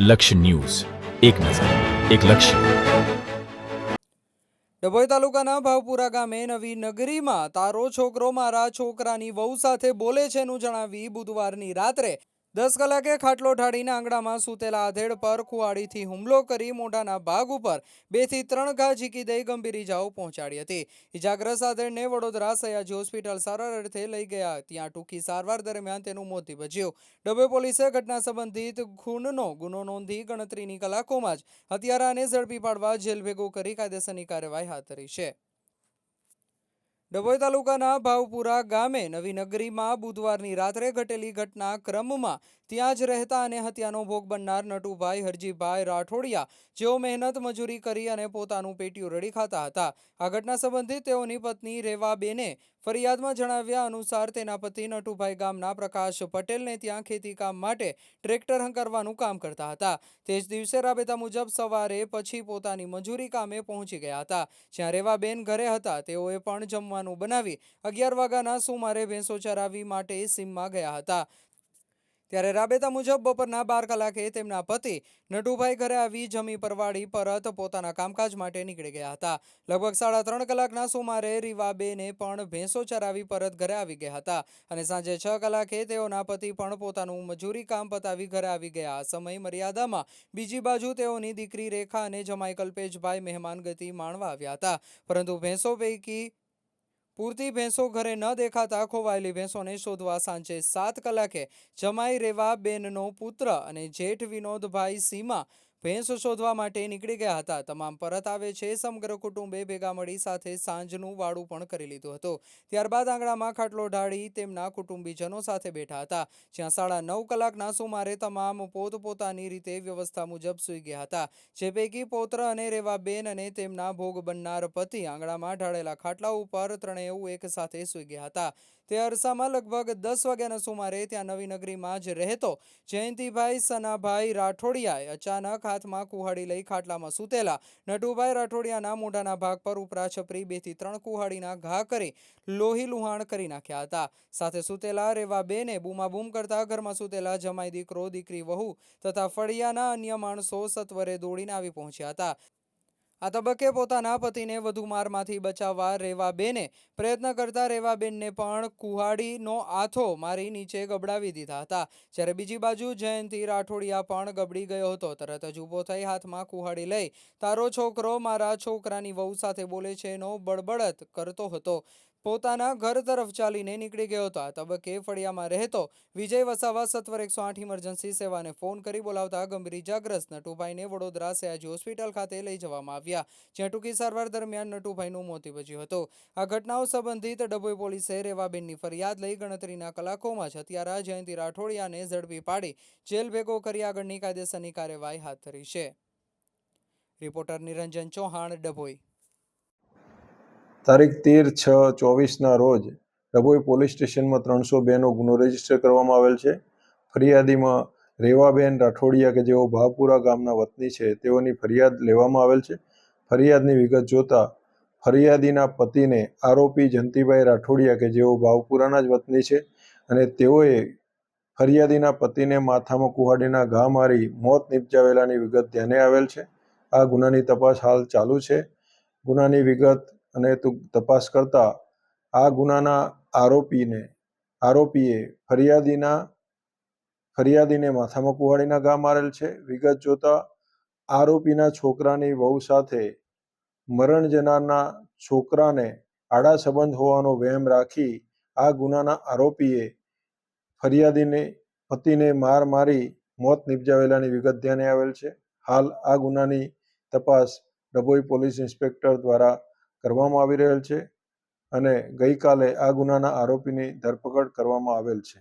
લક્ષ્ય ન્યૂઝ, એક નજર, એક લક્ષ્ય. ડભોઈ તાલુકાના ભાવપુરા ગામે નવી નગરીમાં તારો છોકરો મારા છોકરાની વહુ સાથે બોલે છેનું જણાવી બુધવારની રાત્રે 10 કલાકે ખાટલો ઢાળીને આંગણામાં સૂતેલા આધેડ પર કુહાડીથી હુમલો કરી મોઢાના ભાગ ઉપર 2 થી 3 ઘા ઝીકી દઈ ગંભીર ઇજાઓ પહોંચાડી હતી. ઇજાગ્રસ્ત આધેડને વડોદરા સયાજી હોસ્પિટલ સારવાર અર્થે લઈ ગયા. ત્યાં ટૂંકી સારવાર દરમિયાન તેનું મોત નીપજ્યું. ડભોઈ પોલીસે ઘટના સંબંધિત ખૂનનો ગુનો નોંધી ગણતરીની કલાકોમાં જ હત્યારાને ઝડપી પાડવા જેલ ભેગો કરી કાયદેસરની કાર્યવાહી હાથ ધરી છે. ડભોઈ તાલુકાના ભાવપુરા ગામે નવી નગરીમાં બુધવારની રાત્રે ઘટેલી ઘટના ક્રમમાં ત્યાં જ રહેતા અને હત્યાનો ભોગ બનનાર નટુભાઈ હરજીભાઈ રાઠોડિયા, જેઓ મહેનત મજૂરી કરી અને પોતાનું પેટીયું રડી ખાતા હતા. આ ઘટના સંબંધિત તેઓની પત્ની રેવાબેને ફરિયાદમાં જણાવ્યા અનુસાર તેના પતિ નટુભાઈ ગામના પ્રકાશ પટેલને ત્યાં ખેતી કામ માટે ટ્રેક્ટર હંકારવાનું કામ કરતા હતા. તે જ દિવસે રાબેતા મુજબ સવારે પછી પોતાની મજૂરી કામે પહોંચી ગયા હતા. જ્યાં રેવાબેન ઘરે હતા, તેઓએ પણ જમવાનું બનાવી 11 વાગ્યાના સુમારે ભેંસો ચરાવી માટે સીમમાં ગયા હતા. ત્યારે રાબેતા મુજબ બપોરના 12 કલાકે તેમના પતિ નટુભાઈ ઘરે આવી જમી પરવાડી પરત પોતાના કામકાજ માટે નીકળી ગયા હતા. લગભગ 3:30 કલાકના સુમારે રીવાબેને પણ ભેંસો ચરાવી પરત ઘરે આવી ગયા હતા અને સાંજે 6 કલાકે તેઓના પતિ પણ પોતાનું મજૂરી કામ પતાવી ઘરે આવી ગયા. આ સમય મર્યાદામાં બીજી બાજુ તેઓની દીકરી રેખા અને જમાઈ કલ્પેશભાઈ મહેમાન ગતિ માણવા આવ્યા હતા, પરંતુ ભેંસો પૈકી પૂરતી ભેંસો ઘરે ન દેખાતા ખોવાયેલી ભેંસોને શોધવા સાંજે 7 કલાકે જમાઈ રેવાબેનનો પુત્ર અને જેઠ વિનોદભાઈ સીમા ભેંસ શોધવા માટે નીકળી ગયા હતા. તમામ પરત આવે છે. સમગ્ર કુટુંબે ભેગા મળી સાથે સાંજનું વાડું પણ કરી લીધું હતું. ત્યારબાદ આંગણામાં ખાટલો ઢાળી તેમના કુટુંબીજનો સાથે બેઠા હતા, જ્યાં 9:30 કલાકના સુમારે તમામ પોતપોતાની રીતે વ્યવસ્થા મુજબ સૂઈ ગયા હતા. જે પૈકી પૌત્ર અને રેવાબેન અને તેમના ભોગ બનનાર પતિ આંગણામાં ઢાળેલા ખાટલા ઉપર ત્રણેય એક સાથે સૂઈ ગયા હતા. તે અરસામાં લગભગ 10 વાગ્યાના સુમારે ત્યાં નવી નગરીમાં જ રહેતો જયંતિભાઈ સનાભાઈ રાઠોડિયાએ અચાનક હાથમાં કુહાડી લઈ ખાટલામાં સૂતેલા નટુભાઈ રાઠોડિયાના મોઢાના ભાગ પર ઉપરા છપરી 2 થી 3 કુહાડીના ઘા કરી લોહી લુહાણ કરી નાખ્યા હતા. સાથે સૂતેલા રેવાબેને બૂમાબૂમ કરતા ઘરમાં સૂતેલા જમાઈ દીકરો, દીકરી વહુ તથા ફળિયાના અન્ય માણસો સત્વરે દોડીને આવી પહોંચ્યા હતા. આ તબક્કે પોતાના પતિને વધુ મારમાંથી બચાવવા રેવાબેને પ્રયત્ન કરતા રેવાબેનને પણ કુહાડીનો આથો મારી નીચે ગબડાવી દીધા હતા. જ્યારે બીજી બાજુ જયંતિ રાઠોડિયા પણ ગબડી ગયો હતો. તરત જ ઊભો થઈ હાથમાં કુહાડી લઈ તારો છોકરો મારા છોકરાની વહુ સાથે બોલે છેનો બડબડ કરતો હતો. પોતાના ઘર તરફ ચાલીને નીકળી ગયો હતો. આ તબક્કે ફળિયામાં રહેતો વિજય વસાવા સત્વર 108 ઇમરજન્સી સેવાને ફોન કરી બોલાવતા ગંભીર ઇજાગ્રસ્ત નટુભાઈને વડોદરા સયાજી હોસ્પિટલ ખાતે લઈ જવામાં આવ્યા, જ્યાં ટૂંકી સારવાર દરમિયાન નટુભાઈનું મોત નીપજ્યું હતું. આ ઘટનાઓ સંબંધિત ડભોઈ પોલીસે રેવાબેનની ફરિયાદ લઈ ગણતરીના કલાકોમાં જ હત્યારા જયંતિ રાઠોડિયાને ઝડપી પાડી જેલ ભેગો કરી આગળની કાયદેસરની કાર્યવાહી હાથ ધરી છે. રિપોર્ટર નિરંજન ચૌહાણ, ડભોઈ. તારીખ 13/6/24ના રોજ ડભોઈ પોલીસ સ્ટેશનમાં 302નો ગુનો રજીસ્ટર કરવામાં આવેલ છે. ફરિયાદીમાં રેવાબેન રાઠોડિયા કે જેઓ ભાવપુરા ગામના વતની છે, તેઓની ફરિયાદ લેવામાં આવેલ છે. ફરિયાદની વિગત જોતા ફરિયાદીના પતિને આરોપી જયંતિભાઈ રાઠોડિયા કે જેઓ ભાવપુરાના જ વતની છે અને તેઓએ ફરિયાદીના પતિને માથામાં કુહાડીના ઘા મારી મોત નિપજાવેલાની વિગત ધ્યાને આવેલ છે. આ ગુનાની તપાસ હાલ ચાલુ છે. ગુનાની વિગત અને તપાસ કરતા આ ગુનાના આરોપીએ ફરિયાદીને માથામાં કુહાડીના ઘા મારેલ છે. વિગત જોતા આરોપીના છોકરાની વહુ સાથે મરણ જનારના છોકરાને આડા સંબંધ હોવાનો વહેમ રાખી આ ગુનાના આરોપીએ ફરિયાદીને પતિને મારી મોત નિપજાવેલાની વિગત ધ્યાને આવેલ છે. હાલ આ ગુનાની તપાસ ડભોઈ પોલીસ ઇન્સ્પેક્ટર દ્વારા કરવામાં આવી રહેલ છે અને ગઈકાલે આ ગુનાના આરોપીની ધરપકડ કરવામાં આવેલ છે.